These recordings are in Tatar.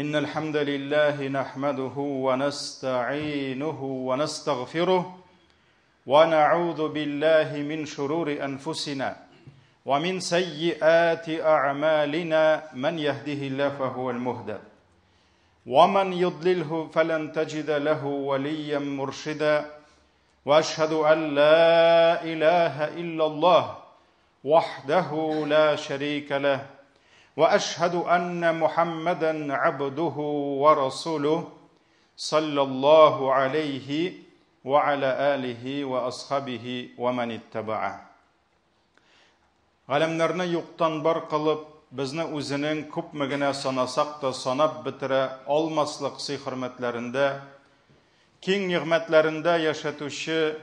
إن الحمد لله نحمده ونستعينه ونستغفره ونعوذ بالله من شرور أنفسنا ومن سيئات أعمالنا من يهده الله فهو المهتد ومن يضلله فلن تجد له وليا مرشدا وأشهد أن لا إله إلا الله وحده لا شريك له وأشهد أن محمدا عبده ورسوله صلى الله عليه وعلى آله وأصحابه ومن اتبعه. Галәмнәрне юктан бар кылып, безне үзенең күпме генә санасак та санап бетерә алмаслык хөрмәтләрендә, киң нигъмәтләрендә яшәтүче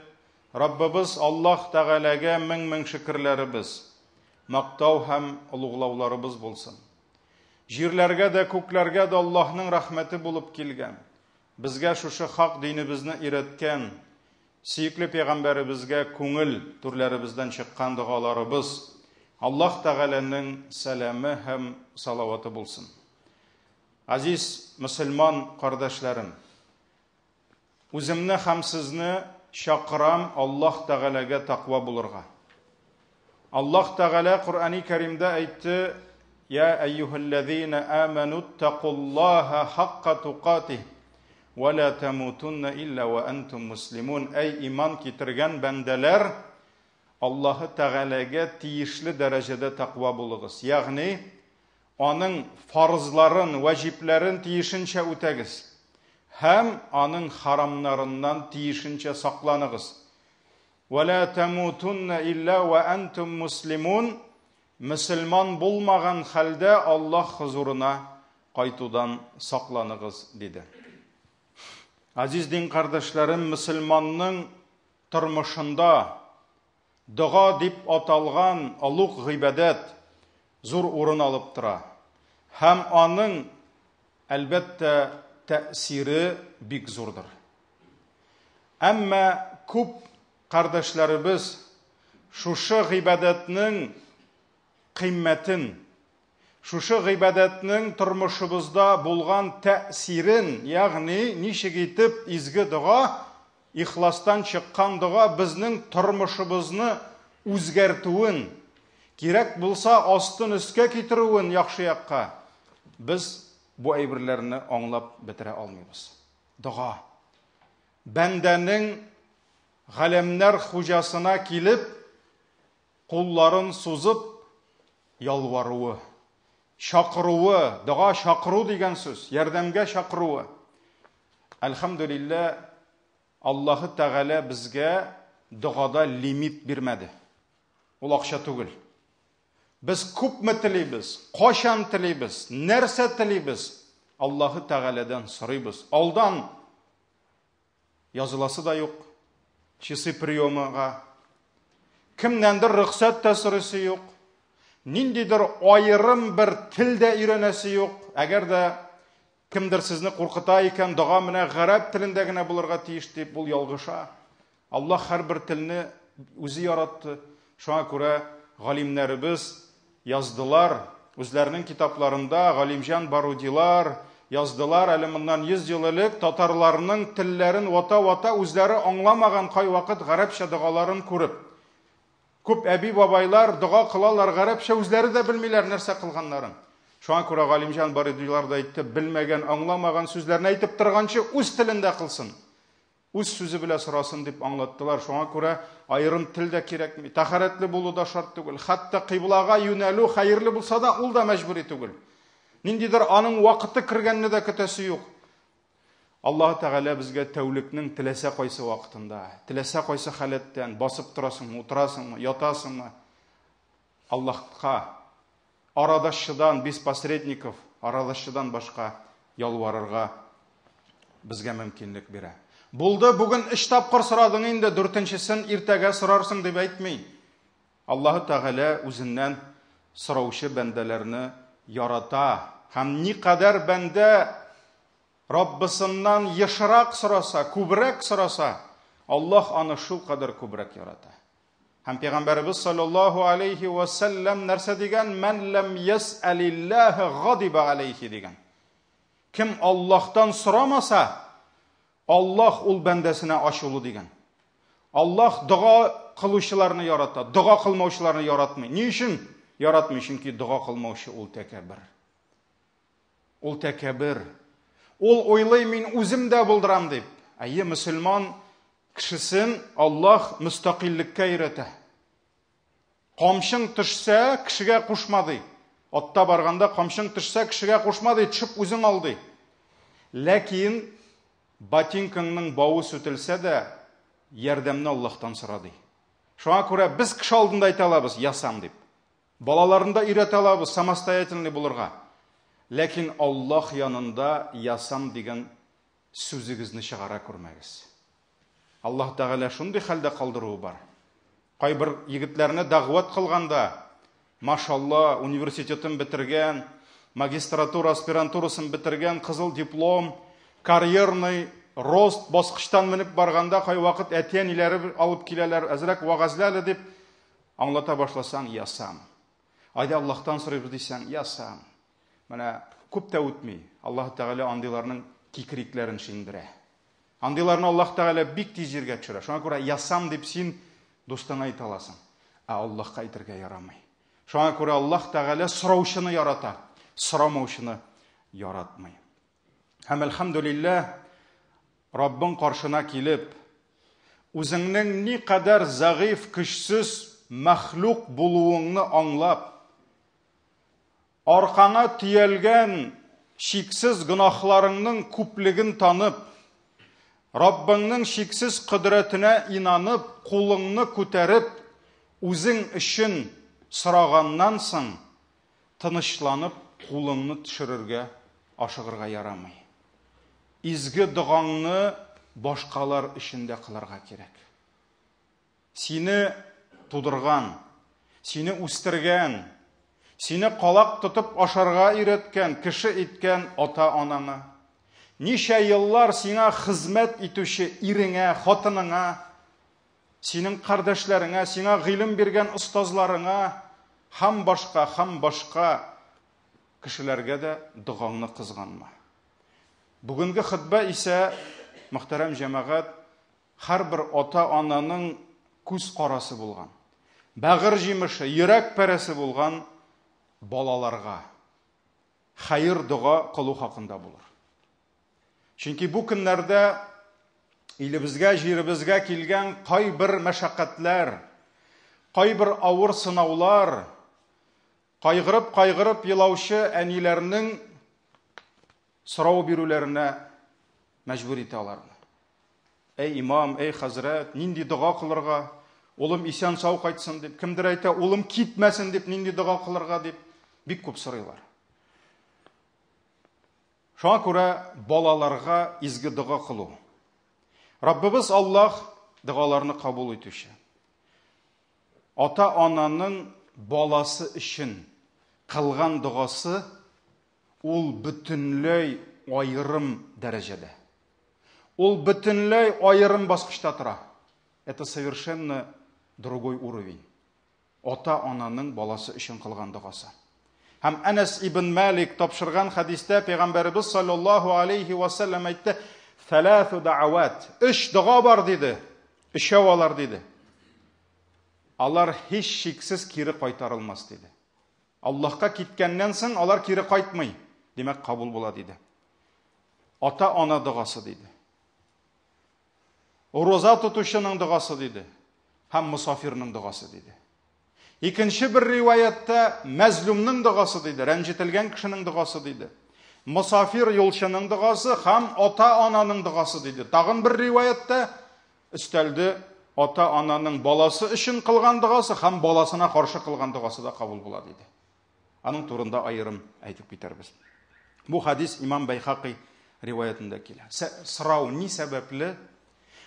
Раббыбыз Аллаһ Тәгаләгә мең шөкерләребез, мактау һәм улуглауларыбыз булсын. Җирләргә дә, күкләргә дә Аллаһның рәхмәте булып килгән. Безгә шушы хак динебезне өйрәткән, сөекле пәйгамбәребезгә күңел түрләребездән чыккан дугаларыбыз Аллаһ Тәгаләнең сәламы һәм салаваты булсын. Азиз мөселман кардәшләрем, үземне һәм сезне шакырам Аллаһ Тәгаләгә тақва булырга. Аллаһ Тәгалә Кур'ан-ы Кәримдә әйтте: "Я әйюһәлләзина аману тақуллаһа хаққа туқатih ва ла тамутунна илля ва антум муслимун." Әй иман китергән бәндәләр, Аллаһ Тәгаләгә тиешле дәрәҗәдә тақва булыгыз. Ягъни, аның фарызларын, ваҗипләрен тиешенчә үтәгез. Һәм аның харамнарыннан тиешенчә сакланыгыз. Ва ла тамутунна илля ва антум муслимун. Мөселман булмаган хәлдә Аллаһ хузурына кайтудан сакланыгыз диде. Азиз дин кардәшләрем, мөселманның тормышында дуга дип аталган алук гыйбадат зур урын алып тора. Һәм аның әлбәттә тәэсире бик зурдыр. Әмма күп кардәшләребез шушы гыйбадатның кыйммәтен, шушы гыйбадатның тормышыбызда булган тәэсирен, ягъни ничек итеп изге дуга, ихластан чыккан дуга безнең тормышыбызны үзгәртүен, кирәк булса астын өскә китерүен яхшы якка, без бу әйберләрне аңлап бетерә алмыйбыз. Дуга бәндәнең галәмнәр хуҗасына килеп, кулларын сузып ялваруы, шакыруы, дуга шакыру дигән сүз, ярдәмгә шакыруы. Әлхәмдүлилләh, Аллаһ Тәгалә безгә дугада лимит бирмәде. Ул акча түгел. Без күпме телибез, кашан телибез, нәрсә телибез, Аллаһ Тәгаләдән сорыйбыз. Алдан языласы да юк, часы приемыга, кемнәндер рөхсәт тә сорыйсы юк, ниндидер айрым бер телдә өйрәнәсе юк. Әгәр дә кемдер сезне куркыта икән, дуга менә гарәп телендә генә булырга тиеш дип, ул ялгыша. Аллаһ һәрбер телне үзе яратты. Шуңа күрә галимнәребез яздылар, үзләренең китапларында Галимҗан Барудилар яздылар, әле моннан 100 ел элек татарларның телләрен вата-вата үзләре аңламаган кайвакыт гарәпчә дугаларын күреп. Күп әби бабайлар дуга кылалар гарәпчә, үзләре дә белмиләр нәрсә кылганнарын. Шуңа күрә Галимҗан Барудилар да әйтте, белмәгән, аңламаган сүзләрне әйтеп торганчы үз телендә кылсын. Үз сүзе белә сорасын дип аңлаттылар. Шуңа күрә айрым тел дә кирәкми, тахаратлы булу да шарт түгел. Хәтта кыйблага юнәлү хәерле булса да, ул да мәҗбүри түгел. Ниндидер аның вакыты кергәнне дә көтәсе юк. Аллаһ Тәгалә безгә тәүлекнең теләсә кайсы вакытында, теләсә кайсы халәттән басып торасыңмы, утырасыңмы, ятасыңмы, Аллаһка арадашчыдан, без посредников, арадашчыдан башка ялварырга безгә мөмкинлек бирә. Булды, бүген 3 тапкыр сорадың инде, 4-нчесен иртәгә сорарсың дип әйтми. Аллаһ Тәгалә үзеннән сораучы бәндәләрне ярата. Һәм никадәр бәндә Раббысыннан ешрак сораса, күбрәк сораса, Аллаһ аны шул кадәр күбрәк ярата. Һәм Пәйгамбәрбез саллаллаһу алейхи ва саллям нәрсә дигән? Мән лам яс'алиллаһ гадиба алейхи дигән. Кем Аллахтан сорамаса, Аллах ул бәндәсенә ачулы дигән. Аллах дуа кылучыларны ярата, дуа кылмаучыларны яратмый. Ни өчен яратмый? Чөнки дуа кылмаучы ул тәкәббер. Ул тәкәббер. Ул уйлый, мин үзем дә булдырам дип. Әйе, мөселман кешесен Аллах мустақиллеккә өйрәтә. Камчың төшсә, кешегә кушмады. Атта барганда камчың төшсә, кешегә кушмады, төшеп үзең алды. Ләкин ботинкаңның бавы сүтелсә дә, ярдәмне Аллахтан сорады. Шуңа күрә без кеше алдында әйтә алабыз, ясам дип. Балаларында өйрәтә алабыз, самостоятельный булырга. Ләкин Аллах янында ясам дигән сүзегезне чыгара күрмәгез. Аллаһ Тәгалә шундый хәлдә калдыруы бар. Кайбер егетләрне дәгъват кылганда, машалла, университетын бетергән, магистратура, аспирантурасын бетергән, кызыл диплом, карьерный рост баскычтан менеп барганда, кай вакыт әтиәниләре алып киләләр, әзрәк вагазләле дип аңлата башласаң, ясам. Айда Аллаһтан сорыйбыз дисәң, ясам. Менә күп тә үтми, Аллаһ Тәгалә андыйларның кикрикләрен шиндерә. Андыйларны Аллаһ Тәгалә бик тиз җиргә төшерә. Шуңа күрә ясам дип син дустыңа әйтә аласың. Аллаһка әйтергә ярамый. Шуңа күрә Аллаһ Тәгалә сораучыны ярата, сорамаучыны яратмый. Һәм әлхәмдүлилләһ, Раббың каршына килеп, үзеңнең ни кадәр зәгыйф, көчсез мәхлук булуыңны аңлап, аркаңа төялгән шиксез гынахларыңның күплеген танып, Раббыңның шиксез кудрәтенә инанып, кулыңны күтәреп, үзең өчен сораганнан соң, тынычланып, кулыңны төшерергә, ашыгырга ярамый. Изге дугаңны башкалар өчен дә кылырга кирәк. Сине тудырган, сине үстергән, сине калак тотып ашарга өйрәткән, кеше иткән ата-анаңа, ничә еллар сиңа хезмәт итүче иреңә, хатыныңа, синең кардәшләреңә, сиңа гыйлем биргән остазларыңа, һәм башка кешеләргә дә дугаңны кызганма. Бүгенге хутба исә, мөхтәрәм җәмәгать, һәрбер ата-ананың күз карасы булган, бәгыр җимеше, йөрәк пәрәсе булган балаларга хәер дуга кылу хакында булыр. Чөнки бу көннәрдә илебезгә, җиребезгә килгән кайбер мәшәкатьләр, кайбер авыр сынаулар, кайгырып елаучы әниләрнең сорау бирүләренә мәҗбүр итә аларны. Эй имам, эй хәзрәт, нинди дуга кылырга? Улым исән сау кайтсын дип, кемдер әйтә, улым китмәсен дип, нинди дуга кылырга дип, бик күп сорыйлар. Шуңа күрә балаларга изге дуга кылу. Раббыбыз Аллаһ дугаларны кабул итүче. Ата-ананың баласы өчен кылган дугасы ул бөтенләй айырым дәрәҗәдә. Ул бөтенләй айырым баскычта тора. Это совершенно другой уровень. Ата-ананың баласы өчен кылган дугасы. Һәм Анас ибн Малик тапшырган хадистә Пәйгамбәрбез саллаллаһу алейхи ва саллям әйтте: "Саласу даъават." 3 дуга бар диде. Өчәү диде. Алар һич шиксез кире кайтарылмас диде. Аллаһка киткәннән соң алар кире кайтмый. Димәк, кабул була диде. Ата-ана дугасы диде. Роза тутучының дугасы диде. Һәм мусафирның дугасы диде. Икенче бер риваятта мәзлумның дугасы диде, рәнҗетелгән кешенең дугасы диде. Мусафир юлчының дугасы һәм ата-ананың дугасы диде. Тагын бер риваятта өстәлде ата-ананың баласы өчен кылган дугасы һәм баласына каршы кылган дугасы да кабул була диде. Аның турында аерым әйтеп китербез. Бу хадис Имам Байхақи риваятында килә. Сорау ни сәбәпле?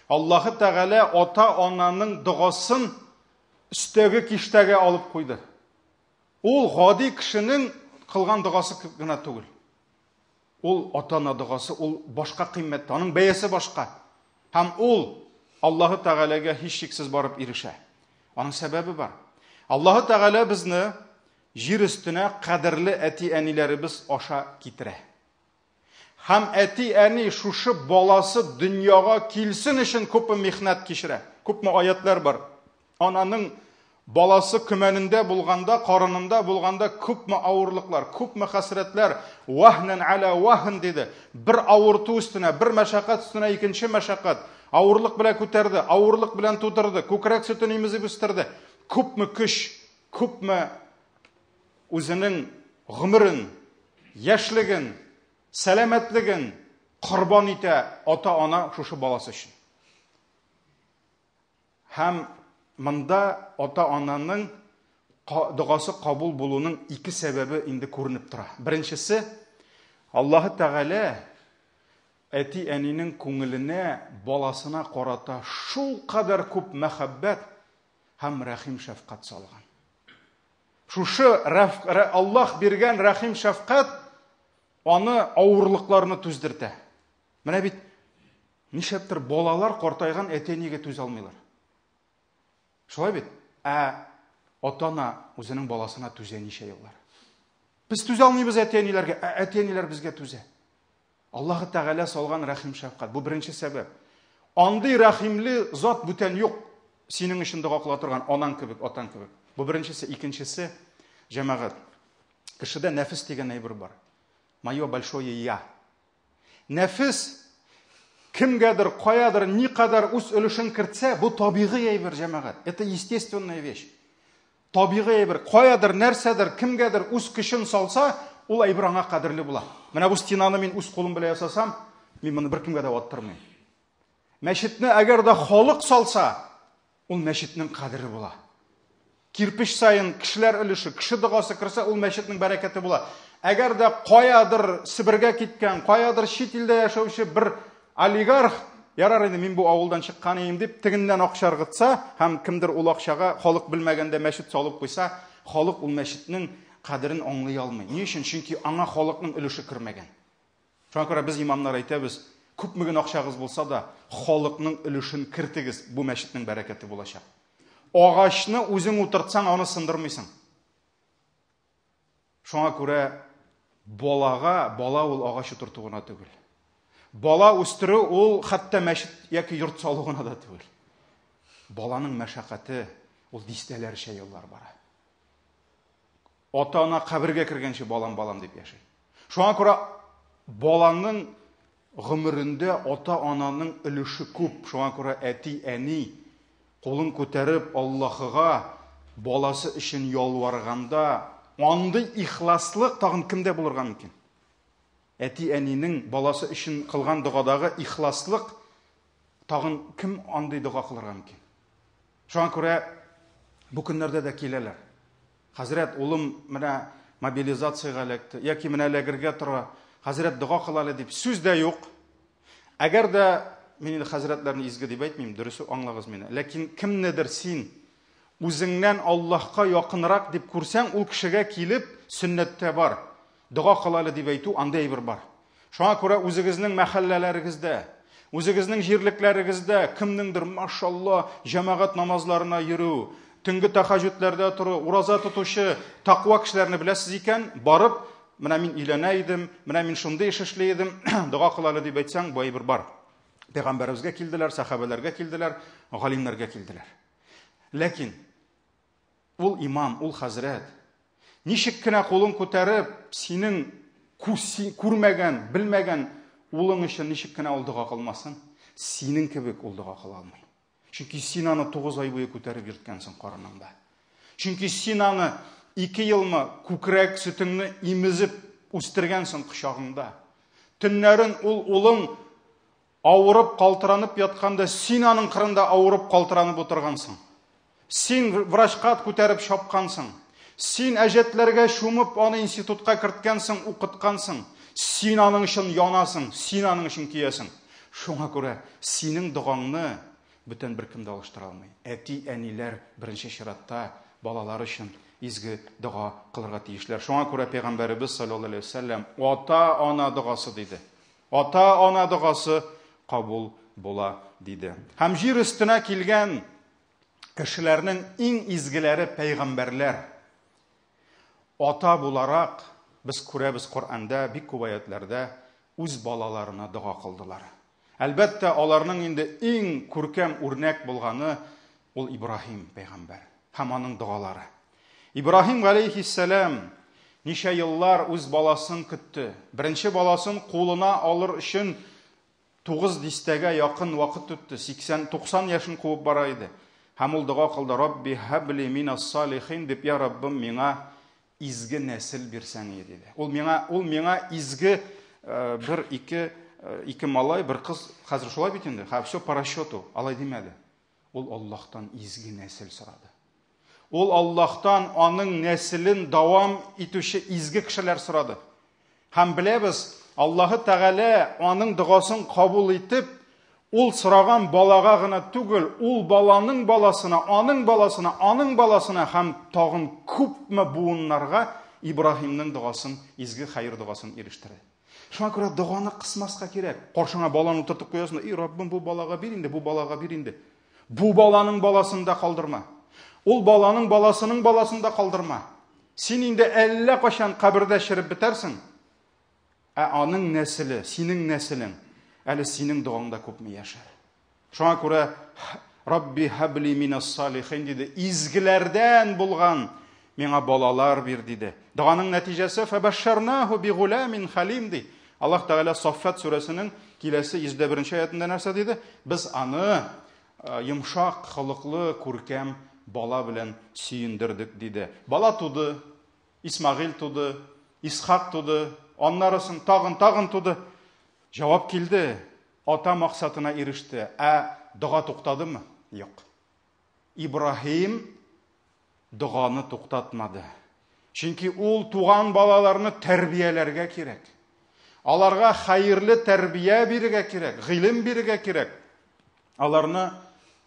Аллаһы Тәгалә ата-ананың дугасын өстәге киштәгә алып куйды. Ул гади кешенең кылган дугасы гына түгел. Ул ата-ана дугасы, ул башка кыйммәттә, аның бәясе башка. Һәм ул Аллаһы Тәгаләгә һич шиксез барып ирешә. Аның сәбәбе бар. Аллаһы Тәгалә безне җир өстенә кадерле әти-әниләребез аша китерә. һәм әти-әни шушы баласы дөньяга килсен өчен күпме михнәт кичерә. Күпме аятлар бар. Ананың баласы көмәнендә булганда, карынында булганда күпме авырлыклар, күпме хәсрәтләр, ваһнан аля ваһн диде. Бер авырту өстенә, бер мәшәкать өстенә икенче мәшәкать. Авырлык белән күтәрде, авырлык белән тутырды, күкрәк сөтен имезеп үстерде. Күпме көч, күпме үзенең гомерен, яшьлеген, сәламәтлеген корбан итә ата-ана шушы баласы өчен. Һәм монда ата-ананың дугасы кабул булуның ике сәбәбе инде күренеп тора. Беренчесе, Аллаһ Тәгалә әти-әнинең күңеленә, баласына карата шул кадәр күп мәхәббәт һәм рәхим шәфкать салган. Шушы Аллаһ биргән рәхим шәфкать аны авырлыкларны түздертә. Менә бит нишәптер балалар картайган әти-әнигә түз алмыйлар. Шулай бит? Ата-ана үзенең баласына түзә ничә еллар. Без түзә алмыйбыз әти-әниләргә, әти-әниләр безгә түзә. Аллаһ Тәгалә салган рәхим шәфкать. Бу беренче сәбәп. Андый рәхимле зат бүтән юк. Синең өчен дуга кыла торган анаң кебек, атаң кебек. Бу беренчесе, икенчесе, җәмәгать. Кешедә нәфес дигән әйбер бар. Моё большое я. Нәфес кемгәдер, каядыр, никадәр үз өлешен кертсә, бу табигый әйбер җәмәгать. Это естественная вещь. Табигый әйбер, каядыр, нәрсәдер, кемгәдер үз көчен салса, ул әйбер аңа кадерле була. Менә бу стенаны мин үз кулым белән ясасам, мин моны бер кемгә дә аттырмыйм. Мәчетне әгәр дә халык салса, ул мәчетнең кадере була. Кирпич сайын кешеләр өлеше, кеше дугасы керсә, ул мәчетнең бәрәкәте була. Әгәр дә каядыр Сибиргә киткән, каядыр чит илдә яшәүче бер олигарх, ярар инде мин бу авылдан чыккан идем дип, тегеннән акча аргытса, һәм кемдер ул акчага халык белмәгәндә мәчет салып куйса, халык ул мәчетнең кадерен аңлый алмый. Ни өчен? Чөнки аңа халыкның өлеше кермәгән. Шуңа күрә без имамнар әйтәбез, күпме генә акчагыз булса да, халыкның өлешен кертегез, бу мәчетнең бәрәкәте булачак. Агачны үзең утыртсаң, аны сындырмыйсың. Шуңа күрә бала ул агач утырту гына түгел. Бала үстерү ул хәтта мәчет яки йорт салу гына да түгел. Баланың мәшәкате ул дистәләрчә еллар бара. Ата-ана кабергә кергәнче балам дип яши. Шуңа күрә баланың гомерендә ата-ананың өлеше күп. Шуңа күрә әти-әни кулын күтәреп Аллаһыга баласы өчен ялварганда, андый ихласлык тагын кемдә булырга мөмкин? Әти-әнинең баласы өчен кылган дугадагы ихласлык тагын кем андый дуга кылырга мөмкин? Шуңа күрә бу көннәрдә дә киләләр. Хәзрәт, улым менә мобилизациягә эләкте, яки менә эләгергә тора. Хәзрәт, дуга кылалы дип сүз дә юк. Әгәр дә мин хәзрәтләрне изге дип әйтмим, дөрес аңлагыз мине. Ләкин кемнедер син үзеңнән Аллаһка якынрак дип күрсәң, ул кешегә килеп сөннәттә бар. Дуга кылалы дип әйтү андай бер бар. Шуңа күрә үзегезнең мәхәлләләрегездә, үзегезнең җирлекләрегездә кемнеңдер, машалла, җәмәгать намазларына йөрү, төнге тахаҗҗудләрдә туры, ураза тотучы, тақва кешеләрне беләсез икән, барып, менә мин иләнә идем, менә мин шундый эш эшли идем, дуга кылалы дип әйтсәң, бу әйбер бар. Пәйгамбәребезгә килделәр, сахабаларга килделәр, галимнәргә килделәр. Ләкин ул имам, ул хәзрәт ничек кенә кулын күтәреп, синең күрмәгән, белмәгән улың өчен ничек кенә ул дуга кылмасын, синең кебек ул дуга кыла алмый. Чөнки син аны 9 ай буе күтәреп йөрткәнсең карыныңда. Чөнки син аны 2 елмы күкрәк сөтеңне имезеп үстергәнсең кочагыңда. Төннәрен ул улың авырып калтыранып ятканда, син аның кырында авырып калтыранып утыргансың. Син врачка күтәреп шапкансың. Син әҗәтләргә шумып аны институтка керткәнсең, укыткансың. Син аның өчен янасың, син аның өчен киясең. Шуңа күрә синең дугаңны бүтән бер кем дә алыштыра алмый. Әти-әниләр беренче чиратта балалар өчен изге дуга кылырга тиешләр. Шуңа күрә Пәйгамбәребез саллаллаһу алейһи ва саллям ата-ана дугасы диде. Ата-ана дугасы кабул була диде. Һәм җир өстенә килгән кешеләрнең иң изгеләре пәйгамбәрләр. Ата буларак без күрәбез Коръәндә, бик күп аятләрдә үз балаларына дұға қылдылар. Әлбәттә, аларның инде иң күркәм үрнәк булганы ул Ибрахим пәйгамбәр һәм аның дұгалары. Ибрахим алейхиссалам ничә еллар үз баласын көтте. Беренче баласын кулына алыр өчен 9 дистәгә якын вакыт үтте. 80-90 яшын куып бара иде. Һәм ул дұга кылды: "Рабби хабли минас салихин", дип, "Я Раббым, миңа изге нәсел бирсәң" диде. Ул миңа изге ике малай, бер кыз, хәзер шулай бит инде. Все по расчету, алай димәде. Ул Аллаһтан изге нәсел сорады. Ул Аллаһтан аның нәселен дәвам итүче изге кешеләр сорады. Һәм беләбез, Аллаһы Тәгалә аның дұгасын кабул итеп, ул сораган балага гына түгел, ул баланың баласына, аның баласына һәм тагын күпме буыннарга Ибрахимның дұгасын, изге хәйр дұгасын ирештирде. Шуңа күрә дұганы кысмаска кирәк. Каршыңа баланы утыртып куясың, "И Раббым, бу балага бир инде, бу балага бир инде." Бу баланың баласын да калдырма. Ул баланың баласының баласын да калдырма. Син инде әллә кашан кабердә чиреп бетерсең. Аның нәселе, синең нәселең, әле синең дұгаңда күпме яшар. Шуңа күрә Рабби хабли минас салихин диде. Изгеләрдән булган миңа балалар бир диде. Дұганың нәтиҗәсе фабашшарнаху бигуламин халим ди. Аллаһ Тәгалә Саффат сүрәсенең киләсе 101-нче аятында нәрсә диде? Без аны йомшак, хылыклы, күркәм бала белән сөендердек диде. Бала туды, Исмагыйль туды, Исхак туды, аннарысын тагын туды. Җавап килде. Ата максатына иреште. Дұга туктадымы? Юк. Ибрахим дұганы туктатмады. Чөнки ул туган балаларны тәрбияләргә кирәк. Аларга хәерле тәрбия бирергә кирәк, гыйлем бирергә кирәк. Аларны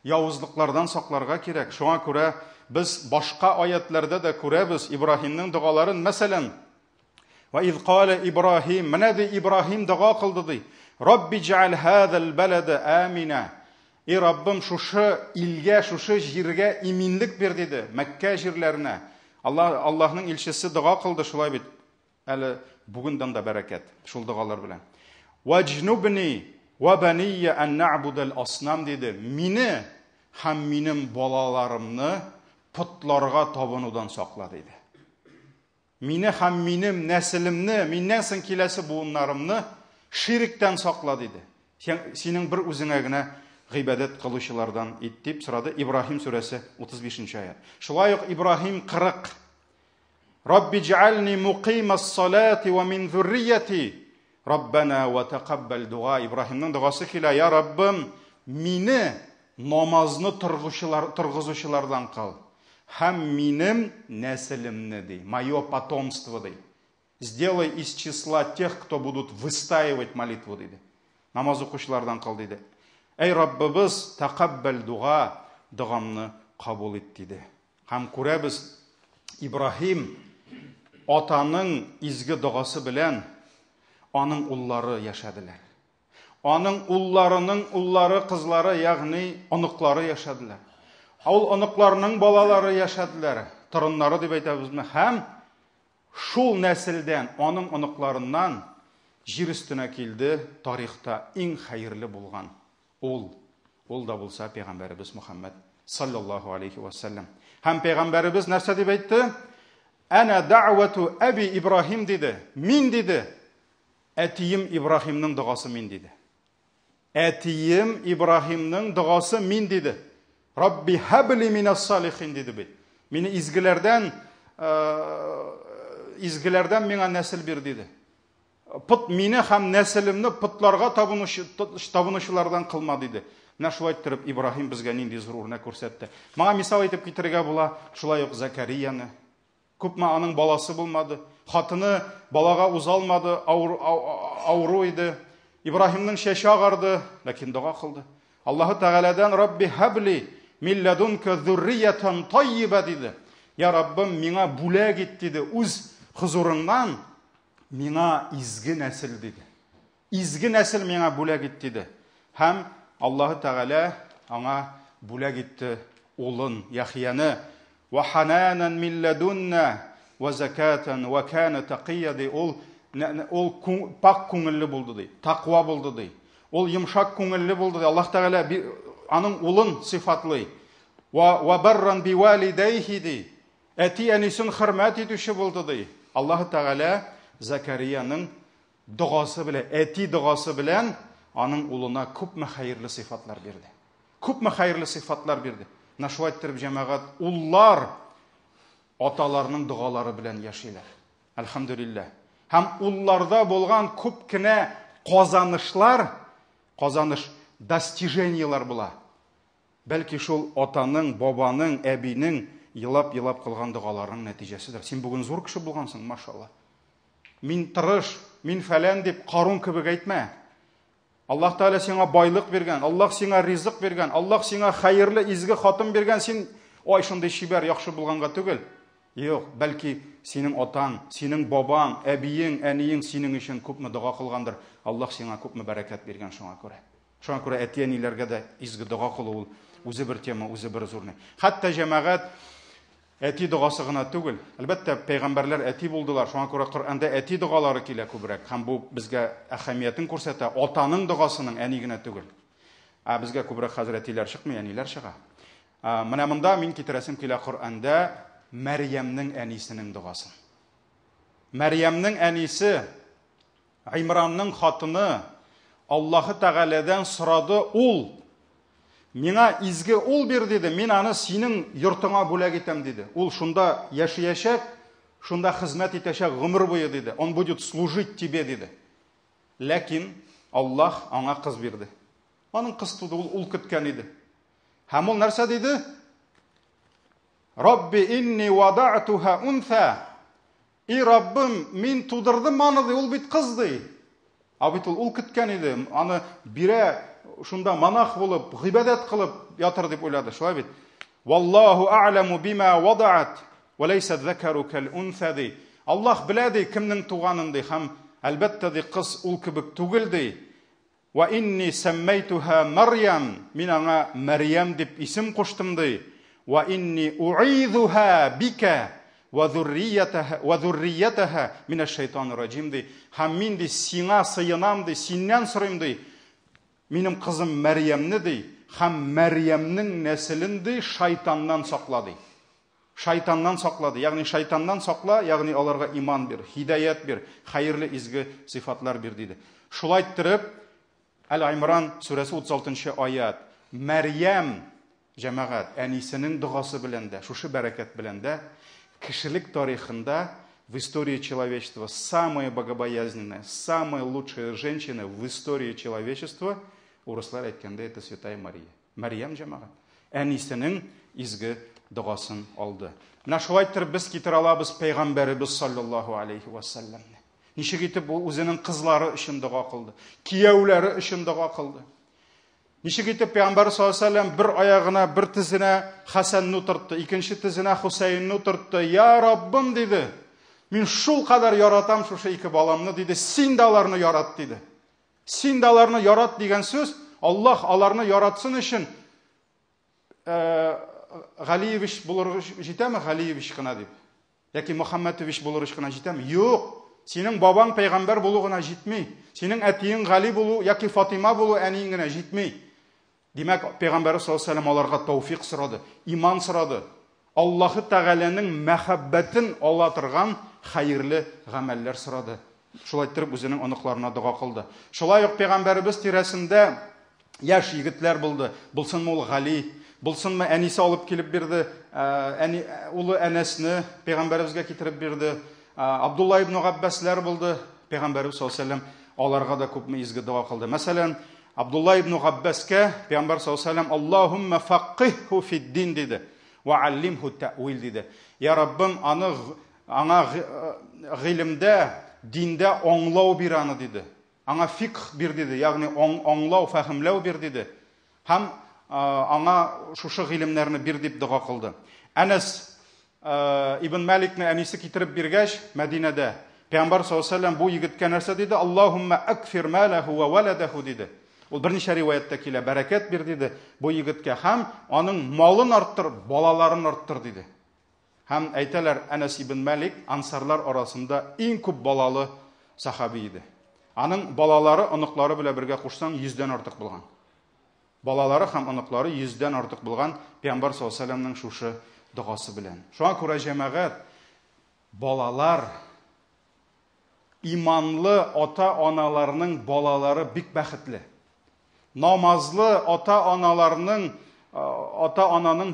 явызлыклардан сакларга кирәк. Шуңа күрә без башка аятларда да күрәбез Ибрахимның дұгаларын. Мәсәлән, "Ва из кала Ибрахим", менә ди Ибрахим дұга кылды ди. "Рабби җәл хазал балада амина". И Раббым, шушы илгә, шушы җиргә иминлек бир диде, Мәккә җирләренә. Аллаһның илчесе дұга кылды шулай бит. Әле бүгеннән да бәрәкәт шул дұгалар белән. "Ваҗнубни ва банiyya an na'budal asnam" диде. Мине һәм минем балаларымны путларга табынудан сакла диде. Мине һәм минем нәселемне, миннән соң киләсе буыннарымны ширктән сакла диде. Синең бер үзеңә генә гыйбадәт кылучылардан ит дип сорады. Ибрахим сүрәсе 35-нче аят. Шулай ук Ибрахим 40. "Рабби җ'альни муқимас салати ва мин зуррияти. Раббана ва тaqabbal дуа". Ибрахимның дуасы килә: "Я Раббым, мине намазны торгызучылардан кыл. Һәм минем нәселемне", ди, "моё потомство", ди. "Сделай из числа тех, кто будут выстаивать молитву", диде. Намаз укучылардан кыл диде. "Эй Раббыбыз, тaqabbal дуа", дұгамны кабул ит диде. Һәм күрәбез, Ибрахим атаның изге дұгасы белән аның уллары яшәделәр. Аның улларының уллары, кызлары, ягъни оныклары яшәделәр. Ул оныкларының балалары яшәделәр. Торыннары дип әйтәбезме? Һәм шул нәселдән, аның оныкларыннан җир өстенә килде тарихта иң хәерле булган ул да булса пәйгамбәребез Мөхәммәд саллаллаһу алейхи ва саллям. Һәм пәйгамбәребез нәрсә дип әйтте? "Ана даъвату аби Ибрахим" диде. Мин диде. Әтием Ибрахимның дұгасы мин диде. Әтием Ибрахимның дұгасы мин диде. "Рабби хабли минас салихин" диде бит. Мине изгеләрдән миңа нәсел бир диде. Пут мине һәм нәселемне путларга табынучылардан кылма диде. Менә шулай итеп Ибрахим безгә нинди зур үрнәк күрсәтте. Моңа мисал әйтеп китәргә була, шулай ук Закарияны. Күпме аның баласы булмады. Хатыны балага узалмады, авыру иде. Ибрахимның шәче агарды, ләкин дуга кылды. Аллаһы Тәгаләдән "Рабби хабли мин ладунка зурриятан таййиба" диде. "Я Раббым, миңа бүләк ит" диде. Үз хузурыңнан миңа изге нәсел диде. Изге нәсел миңа бүләк ит диде. Һәм Аллаһы Тәгалә аңа бүләк итте улын Яхьяны. "Ва хананан мин ладунна ва закатан ва кана тaqiyya" ди. Ул Ул пак күңелле булды ди, тақва булды ди. Ул йомшак күңелле булды ди. Аллаһ Тәгалә аның улын сыйфатлый. Ва барран бивалидайхи ди. Әти әнисен хөрмәт итүче булды ди. Аллаһ Тәгалә Закарияның дугасы белән, әти дугасы белән аның улына күпме хәерле сыйфатлар бирде. Күпме хәерле сыйфатлар бирде. Шулай итеп җәмәгать, уллар аталарының дугалары белән яшиләр. Әлхәмдүлилләх. Һәм улларда булган күп кенә казаныш, достижениялар була. Бәлки шул атаның, бабаның, әбинең елап кылган дугаларының нәтиҗәседер. Син бүген зур кеше булгансың, машалла. Мин тырыш, мин фәлән дип Карун кебек әйтмә. Аллаһ Тәгалә сиңа байлык биргән, Аллаһ сиңа ризык биргән, Аллаһ сиңа хәерле изге хатын биргән, син ой шундый шибәр, яхшы булганга түгел. Юк, бәлки синең атаң, синең бабаң, әбиең, әниең синең өчен күпме дуга кылгандыр. Аллаһ сиңа күпме бәрәкәт биргән шуңа күрә. Шуңа күрә әти-әниләргә дә изге дуга кылу үзе бер тема, үзе бер зурны. Хәтта җәмәгать әти дугасы гына түгел. Әлбәттә, пәйгамбәрләр әти булдылар. Шуңа күрә Коръәндә әти дугалары килә күбрәк. Һәм бу безгә әһәмиятен күрсәтә. Атаның дугасының әни генә түгел. Безгә күбрәк хәзрәтиләр чыкмый, әниләр чыга. Менә монда мин китерәсем килә Коръәндә Мәрьямнең әнисенең дугасын. Мәрьямнең әнисе, Имранның хатыны Аллаһы Тәгаләдән сорады, ул миңа изге ул бир диде, мин аны синең йортыңа бүләк итәм диде. Ул шунда яшәячәк, шунда хезмәт итәчәк гомер буе диде. Он будет служить тебе диде. Ләкин Аллаһ аңа кыз бирде. Аның кыз туды, ул көткән иде. Һәм ул нәрсә диде? Рабби инни вадa'tuha унса. И Раббым, мин тудырдым аны ди, ул бит кыз ди. Бит ул көткән иде. Аны бирә, шунда монах булып, гыйбадат кылып ятыр дип уйлады. Шулай бит. Валлаху а'ламу бима вадa'at ва лайса dhakaru кал унса ди. Аллаһ белә ди кемнең туганын ди, һәм әлбәттә ди кыз ул кебек түгел ди. Ва инни саммайтуha Марьям. Мин аңа Мәрьям дип исем куштым ди. Wa inni u'idhuha bika wa dhurriyyataha min ash-shaytanir rajim ди. Һәм мин ди сиңа сыйынам ди, синнән сорыйм ди. Минем кызым Мәрьямне ди, һәм Мәрьямнең нәселен ди шайтаннан сакла ди. Шайтаннан сакла ди. Ягъни шайтаннан сакла, ягъни аларга иман бир, хидаят бир, хәерле изге сыйфатлар бир диде. Шулай итеп, Әл-Имран сүрәсе 36-нчы аят. Мәрьям җәмәгать әнисенең дугасы белән дә, шушы бәрәкәт белән дә кешелек тарихында в истории человечества самая богобоязненная, самая лучшая женщина в истории человечества, урыслар әйткәндә, это святая Мария. Мәрьям җәмәгать әнисенең изге дугасын алды. Менә шулай итеп без китер алабыз пәйгамбәрбез саллаллаһу алейхи ва саллям. Ничек итеп ул үзенең кызлары өчен дуга кылды, кияүләре өчен дуга кылды. Ничек итеп Пәйгамбәр саллаллаһу алейхи ва саллям бер аягына, бер тезенә Хәсәнне утыртты, икенче тезенә Хусейнне утыртты. Я Раббым диде. Мин шул кадәр яратам шушы ике баламны диде. Син дә аларны ярат диде. Син дә аларны ярат дигән сүз, Аллаһ аларны яратсын өчен Галиевич булыр җитәме, Галиевич кына дип. Яки Мөхәммәтович булыр кына җитәме? Юк. Синең бабаң пәйгамбәр булу гына җитми. Синең әтиең Гали булу яки Фатима булу әниең генә җитми. Димәк, Пәйгамбәр саллаллаһу алейһи ва саллям аларга тауфик сорады, иман сорады. Аллаһы Тәгаләнең мәхәббәтен ала торган хәерле гамәлләр сорады. Шулай итеп үзенең оныкларына дуга кылды. Шулай ук Пәйгамбәрбез тирәсендә яшь егетләр булды. Булсынмы ул Гали, булсынмы әнисе алып килеп бирде, улы Әнәсне Пәйгамбәрбезгә китереп бирде. Абдулла ибн Габбаслар булды. Пәйгамбәрбез саллаллаһу алейһи ва саллям аларга да күпме изге дуга кылды. Мәсәлән, Абдулла ибн Габбаска Пәйгамбәр саллаллаһу алейһи ва саллям Аллаһумма фаққиху фид-дин диде ва аллимху тәъвил диде. Я Раббым, аңа гыйлемдә, диндә аңлау бир аны диде. Аңа фикх бир диде, ягъни аңлау, фәһемләү бир диде. Һәм аңа шушы гыйлемнәрне бир дип дуга кылды. Әнәс Ибн Маликне әнисе китереп биргәч, Мәдинәдә Пәйгамбәр саллаллаһу алейһи ва саллям бу егеткә нәрсә диде? Аллаһумма акфир малаху ва валадаху диде. Ул берничә риваятта килә, бәрәкәт бир диде бу егеткә, һәм аның малын арттыр, балаларын арттыр диде. Һәм әйтәләр, Әнәс ибн Малик ансарлар арасында иң күп балалы сахаби иде. Аның балалары, оныклары белән бергә кушсаң 100дән артык булган. Балалары һәм оныклары 100дән артык булган Пәйгамбәр саллаллаһу алейһи ва сәлләмнең шушы дуасы белән. Шуңа күрә җәмәгать, балалар, иманлы ата-аналарның балалары бик бәхетле. Намазлы ата-ананың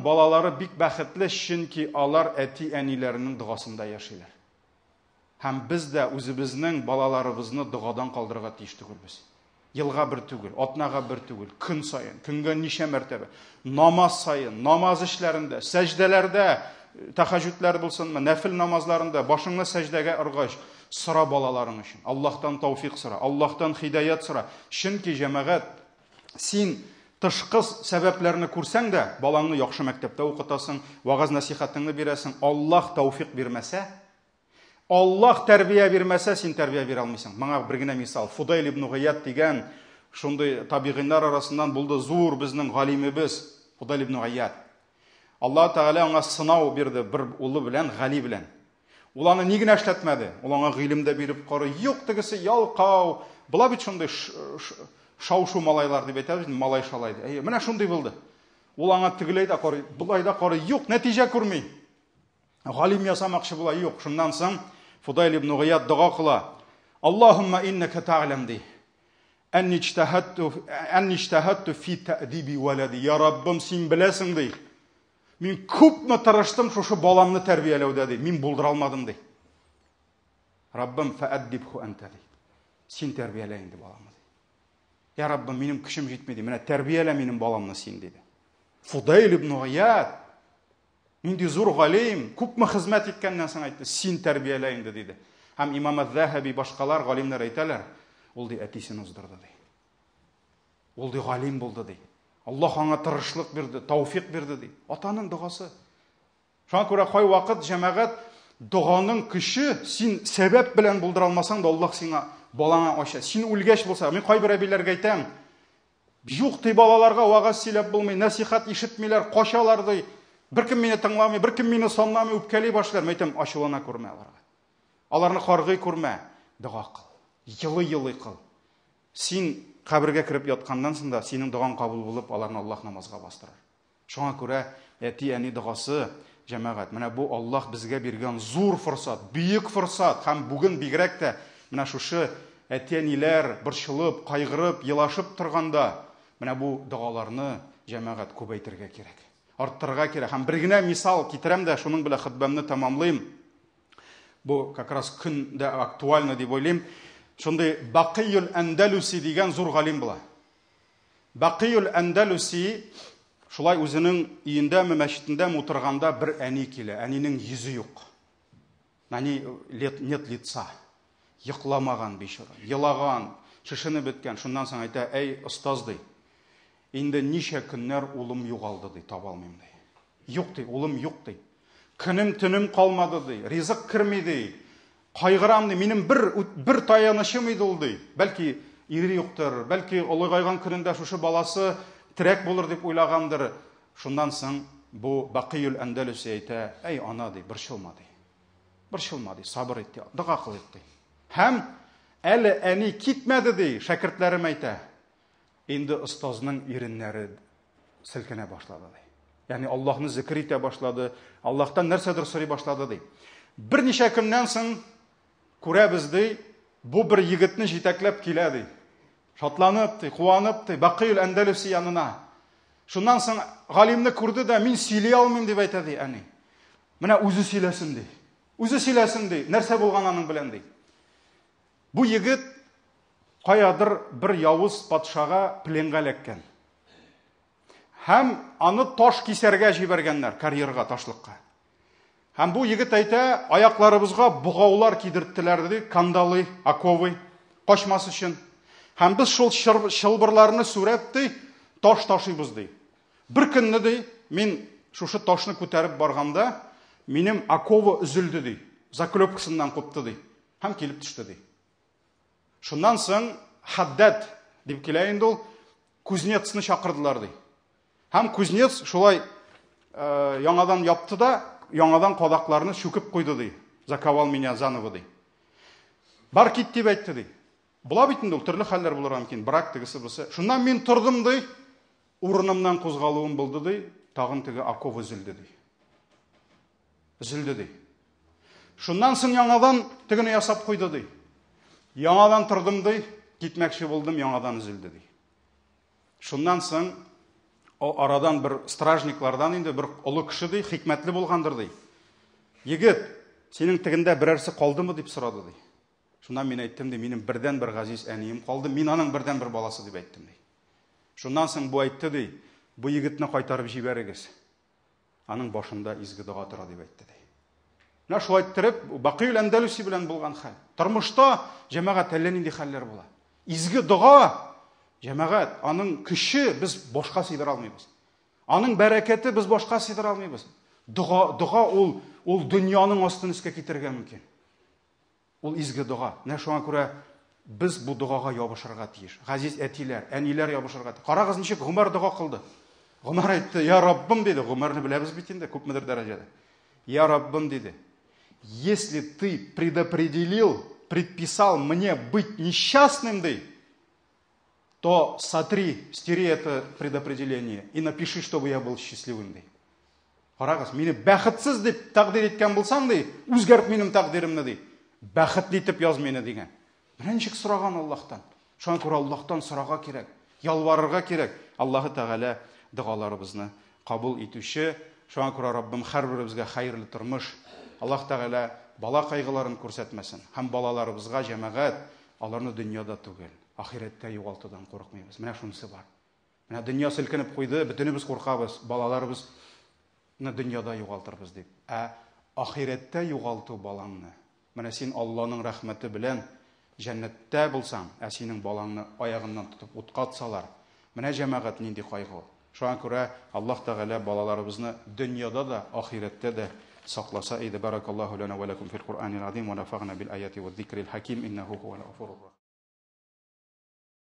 балалары бик бәхетле, чөнки алар әти-әниләренең дуасында яшиләр. Һәм без дә үзебезнең балаларыбызны дуадан калдырырга тиеш түгелбез. Елга бер түгел, атнага бер түгел, көн сайын, көнгә ничә мәртәбә, намаз сайын, намаз эшләрендә, сәҗдәләрдә, тәһаҗҗүдләр булсынмы, нәфил намазларында башыңны сәҗдәгә ыргыш, сора балаларың өчен. Аллаһтан тауфик сора, Аллаһтан хидаят сора. Чөнки җәмәгать, син тышкы сәбәпләрне күрсәң дә, балаңны яхшы мәктәптә укытасың, вагыз насихатыңны бирәсең, Аллаһ тауфик бирмәсә, Аллаһ тәрбия бирмәсә, син тәрбия бирә алмыйсың. Моңа бер генә мисал, Фудайл ибн Гыят дигән шундый табигыйлар арасыннан булды зур безнең галимебез Фудайл ибн Гыят. Аллаһ Тәгалә аңа сынау бирде бер улы белән, Гали белән. Ул аны ни генә эшләтмәде. Ул аңа гыйлем дә биреп карый, юк тегесе ялкау. Була бит шундый шау-шу малайлар дип әйтәбез, малай шалай. Менә шундый булды. Ул аңа тегеләй дә карый, булай да карый, юк, нәтиҗә күрми. Галим ясамакчы була, юк. Шуннан соң Фудайл ибн Гыят дуа кыла. Аллаһумма иннaka ta'lam ди. Анни ijtahadtu fi ta'dibi waladi. Я Раббым, син беләсең ди. Мин күпме тырыштым шушы баламны тәрбияләүдә ди. Мин булдыра алмадым ди. Раббым фa'addibhu anta ди. Син тәрбиялә инде баламны ди. Я Раббым, минем көчем җитмәде. Менә тәрбиялә минем баламны син диде. Фудайл ибн Гыят Инди зур галим, күпме хезмәт иткәннән соң әйтте, син тәрбиялә инде диде. Һәм Имам Әз-Заһаби башкалар галимнәр әйтәләр, ул ди әтисен уздырды ди. Ул ди галим булды ди. Аллаһ аңа тырышлык бирде, тауфик бирде ди. Атаның дуасы. Шуңа күрә кай вакыт җәмәгать дуаның көче син сәбәп белән булдыра алмасаң да Аллаһ сиңа балаңа ача. Син үлгәч булса, мин кайбер әбиләргә әйтәм, юк ди балаларга вагаз сөйләп булмый, насихат ишетмиләр, качалар ди. Беркем мине тыңламый, беркем мине санламый, үпкәли башлар. Мәйтәм, ачулана күрмә аларга. Аларны каргый күрмә, дуа кыл. Йылы-йылы кыл. Син кабергә кирип яткандан соң да синең дуаң кабул булып, аларны Аллаһ намазга бастырыр. Шуңа күрә әти-әни дуасы, җәмәгать, менә бу Аллаһ безгә биргән зур форсат, бөек форсат, һәм бүген бигрәк тә менә шушы әти-әниләр борчылып, кайгырып, елашып торганда, менә бу дуаларны җәмәгать күбәйтергә кирәк. Арттырырга кирәк. Һәм бер генә мисал китерәм дә шуның белән хутбамны тәмамлыйм. Бу как раз көндә актуальны дип уйлыйм. Шундый Бақиюл Әндәлүси дигән зур галим була. Бақиюл Әндәлүси шулай үзенең өендә, мәчетендә утырганда бер әни килә. Әнинең йөзе юк. Әни нет лица. Йокламаган бишара, елаган, шишенеп беткән. Шуннан соң әйтә, "Эй, остаз ди. Инде ничә көннәр улым югалды ди, таба алмыйм ди. Юк ди, улым юк ди. Көнем төнем калмады ди, ризык кирми ди. Кайгырам ди, минем бер таянычым иде ул ди. Бәлки ире юктыр, бәлки олыгайган көнендә шушы баласы терәк булыр дип уйлагандыр." Шуннан соң бу Бақиюл Әндәлүси әйтә, "Эй ана ди, борчылма ди. Борчылма ди, сабыр ит ди, дуа кыл ди." Һәм әле әни китмәде ди, шәкертләрем әйтә. Инде остазның иреннәре селкенә башлады ди. Ягъни Аллаһны зикр итә башлады, Аллаһтан нәрсәдер сорый башлады ди. Берничә көннән соң күрәбез ди, бу бер егетне җитәкләп килә ди. Шатланып ди, куанып ди, Бақиюл Әндәлүси янына. Шуннан соң галимне күрде дә, "Мин сөйли алмыйм" дип әйтә ди әни. Менә үзе сөйләсен ди. Үзе сөйләсен ди, нәрсә булган аның белән ди. Бу егет каядыр бер явыз патшага пленгә эләккән. Һәм аны таш кисәргә җибәргәннәр, карьерга, ташлыкка. Һәм бу егет әйтә, аякларыбызга бугаулар кидерттеләр ди, кандалы, оковы, качмас өчен. Һәм без шул чылбырларны сүрәп ди, таш ташыйбыз ди. Бер көнне ди, мин шушы ташны күтәреп барганда, минем оковы үзелде ди, заклепкасыннан купты ди. Һәм килеп төште ди. Шуннан соң Хаддад дип килә инде ул, кузнецны чакырдылар ди. Һәм кузнец шулай яңадан япты да, яңадан кадакларны чүкеп куйды ди. Заковал меня заново ди. Бар кит дип әйтте ди. Була бит инде ул төрле хәлләр булырга мөмкин. Брак тегесе бусы. Шуннан мин тордым ди. Урынымнан кузгалуым булды ди. Тагын теге оков үзелде ди. Үзелде ди. Шуннан соң яңадан тегене ясап куйды ди. Яңадан тордым ди. Китмәкче булдым, яңадан үзелде ди. Шуннан соң o aradan bir stражниклардан инде bir олы кеше ди, хикмәтле булгандыр ди. Егет, синең тегендә берәрсе калдымы дип сорады ди. Шуннан мин әйттем ди, минем бердән бер газиз әнием калды, мин аның бердән бер баласы дип әйттем ди. Шуннан соң бу әйтте ди, бу егетне кайтарып җибәрегез. Аның башында изге дога тора дип әйтте ди. Менә шулай иттереп, Бакыйл Әндәлүси белән булган хәл. Тормышта җәмәгать әллә нинди хәлләр була. Изге дога, җәмәгать, аның көче без башка сыйдыра алмыйбыз. Аның бәрәкәте без башка сыйдыра алмыйбыз. Дога ул дөньяның астын өскә китергә мөмкин. Ул изге дога. Менә шуңа күрә без бу догага ябышырга тиеш. Газиз әтиләр, әниләр ябышырга тиеш. Карагыз, ничек Гомар дога кылды. Гомар әйтте: "Я Раббым", диде. Гомарны беләбез бит инде, күпмедер дәрәҗәдә. "Я Раббым", диде. "Если ты предопределил, предписал мне быть несчастным, ди, то стери это предопределение и напиши, чтобы я был счастливым", ди. Карагыз, мине бәхетсез дип тәкъдир иткән булсаң, ди, үзгәрт минем тәкъдиремне, ди. Бәхетле итеп яз мине дигән. Менә ничек сораган Аллаһтан. Шуңа күрә Аллаһтан сорарга кирәк, ялварырга кирәк. Аллаһы Тәгалә дугаларыбызны кабул итүче. Шуңа күрә Раббым һәрберебезгә хәерле тормыш, Аллаһ Тәгалә бала кайгыларын күрсәтмәсен. Һәм балаларыбызга җәмәгать аларны дөньяда түгел, ахирәттә югалтудан курыкмыйбыз. Менә шунысы бар. Менә дөнья селкенеп куйды, бөтенебез куркабыз, балаларыбыз дөньяда югалтырбыз дип. Ахирәттә югалту балаңны. Менә син Аллаһның рәхмәте белән җәннәттә булсаң, синең балаңны аягыннан тотып утка атсалар. Менә җәмәгать нинди кайгы. Шуңа күрә Аллаһ Тәгалә балаларыбызны дөньяда да, ахирәттә дә сакласа иде. Баракаллаһу лана ва лакум фил Кур'анил азим ва нафагъна бил аяти ва зикрил хаким иннаху хувал гъафурур рахим.